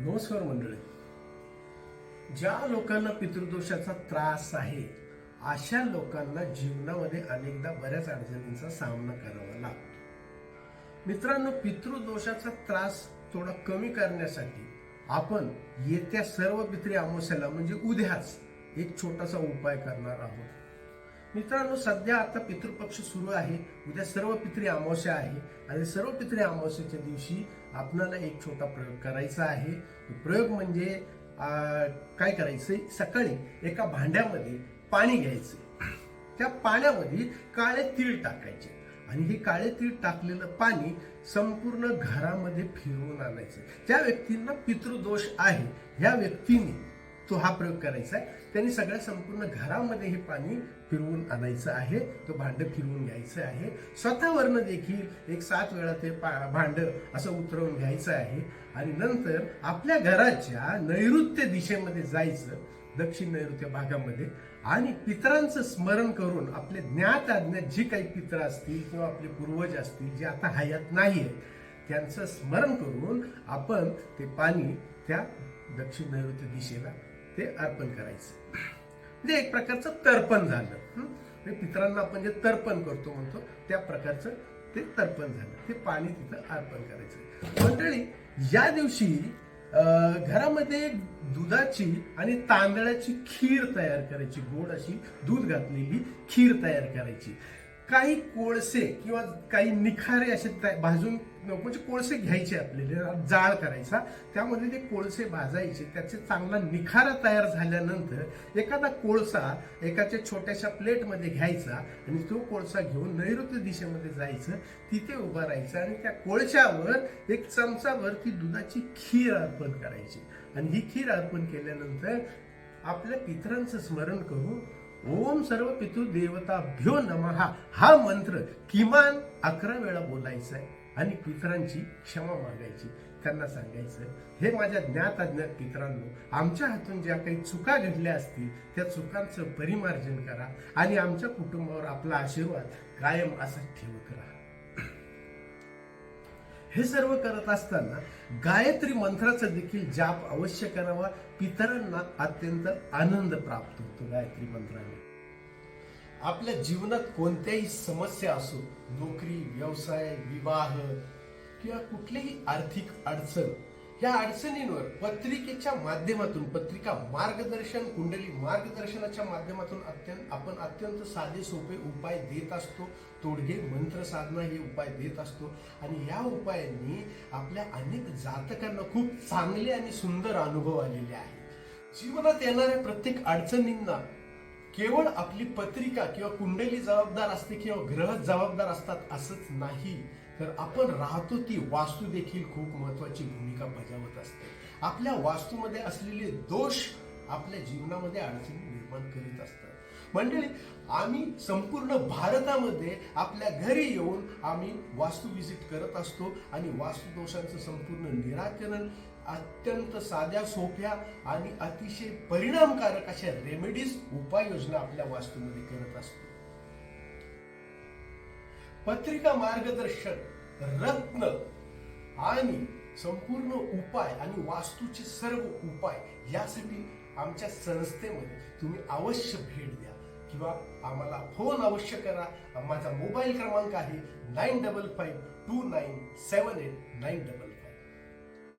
नमस्कार मंडळी. ज्या लोकांना पितृदोषाचा त्रास आहे अशा लोकांना जीवनामध्ये अनेकदा बऱ्याच अडचणींचा सामना करावा लागतो. मित्रांनो, पितृदोषाचा त्रास थोडा कमी करण्यासाठी आपण येत्या सर्व पितृ अमावस्येला म्हणजे उद्याच एक छोटासा उपाय करणार आहोत. मित्रांनो, सध्या आता पितृपक्ष सुरू आहे. उद्या सर्व पितृ अमावस्या आहे आणि सर्व पितृ अमावस्येच्या दिवशी आपल्याला एक छोटा प्रयोग करायचा आहे. प्रयोग म्हणजे काय करायचंय, सकाळी एका भांड्यामध्ये पाणी घ्यायचे. त्या पाण्यामध्ये काळे तीळ टाकायचे आणि हे काळे तीळ टाकलेलं पाणी संपूर्ण घरामध्ये फिरवून आणायचं. ज्या व्यक्तींना पितृदोष आहे ह्या व्यक्तीने तो हा प्रयोग करायचा आहे. त्यांनी सगळ्या संपूर्ण घरामध्ये हे पाणी फिरवून आणायचं आहे. तो भांड फिरवून घ्यायचं आहे. स्वतःवरनं देखील एक 7 वेळा ते भांड असं उतरवून घ्यायचं आहे आणि नंतर आपल्या घराच्या नैऋत्य दिशेमध्ये जायचं, दक्षिण नैऋत्य भागामध्ये, आणि पितरांचं स्मरण करून आपले ज्ञात अज्ञात जी काही पित्र असतील किंवा आपले पूर्वज असतील जे आता हयात नाही आहेत त्यांचं स्मरण करून आपण ते पाणी त्या दक्षिण नैऋत्य दिशेला ते अर्पण करायचं. म्हणजे एक प्रकारचं तर्पण झालं. पितरांना आपण जे तर्पण करतो म्हणतो त्या प्रकारचं ते तर्पण झालं. ते पाणी तिथं अर्पण करायचं. मंडळी, या दिवशी घरामध्ये दुधाची आणि तांदळाची खीर तयार करायची. गोड अशी दूध घातलेली खीर तयार करायची. काही कोळसे किंवा काही निखारे असे भाजून म्हणजे कोळसे घ्यायचे, आपल्याला जाळ करायचा, त्यामध्ये ते कोळसे भाजायचे. त्याचे चांगला निखारा तयार झाल्यानंतर एखादा कोळसा एकाच्या छोट्याशा प्लेटमध्ये घ्यायचा आणि तो कोळसा घेऊन नैऋत्य दिशेमध्ये जायचं, तिथे उभं राहायचं आणि त्या कोळशावर एक चमचाभर ती दुधाची खीर अर्पण करायची. आणि ही खीर अर्पण केल्यानंतर आपल्या पितरांचं स्मरण करून ओम सर्व पितृदेवताभ्यो नमः हा मंत्र किमान 11 वेळा बोलायचा आहे आणि पितरांची क्षमा मागायची. त्यांना सांगायचं, हे माझ्या ज्ञात अज्ञात पितरांनो, आमच्या हातून ज्या काही चुका घडल्या असतील त्या चुकांचं परिमार्जन करा आणि आमच्या कुटुंबावर आपला आशीर्वाद कायम असा ठेवत राहा. हे सर्व करत असताना गायत्री मंत्राचा देखील जाप अवश्य करावा. पितरांना अत्यंत आनंद प्राप्त होतो गायत्री मंत्राने. आपल्या जीवनात कोणत्याही समस्या असो, नोकरी, व्यवसाय, विवाह किंवा कुठलीही आर्थिक अडचण, या अडचणींवर पत्रिकेच्या माध्यमातून, पत्रिका मार्गदर्शन, कुंडली मार्गदर्शनाच्या माध्यमातून आपण अत्यंत साधे सोपे उपाय देत असतो. तोडगे मंत्र साधना हे उपाय देत असतो आणि या उपायांनी आपल्या अनेक जातकांना खूप चांगले आणि सुंदर अनुभव आलेले आहेत. जीवनात येणाऱ्या प्रत्येक अडचणींना केवळ आपली पत्रिका किंवा कुंडली जबाबदार असते किंवा ग्रह जबाबदार असतात असंच नाही, तर आपण राहतो ती वास्तू देखील खूप महत्वाची भूमिका बजावत असते. आपल्या वास्तूमध्ये असलेले दोष आपल्या जीवनामध्ये अडचणी निर्माण करीत असतात. मंडळी, आम्ही संपूर्ण भारतामध्ये आपल्या घरी येऊन आम्ही वास्तू विजिट करत असतो आणि वास्तू दोषांचं संपूर्ण निराकरण अत्यंत साध्या सोप्या आणि अतिशय परिणामकारक अशा रेमेडीज, उपाययोजना आपल्या वास्तूमध्ये करत असतो. पत्रिका मार्गदर्शन, रत्न आणि संपूर्ण उपाय आणि वास्तूचे सर्व उपाय यासाठी आमच्या संस्थेमध्ये तुम्ही अवश्य भेट द्या किंवा आम्हाला फोन अवश्य करा. माझा मोबाईल क्रमांक आहे 9552978999.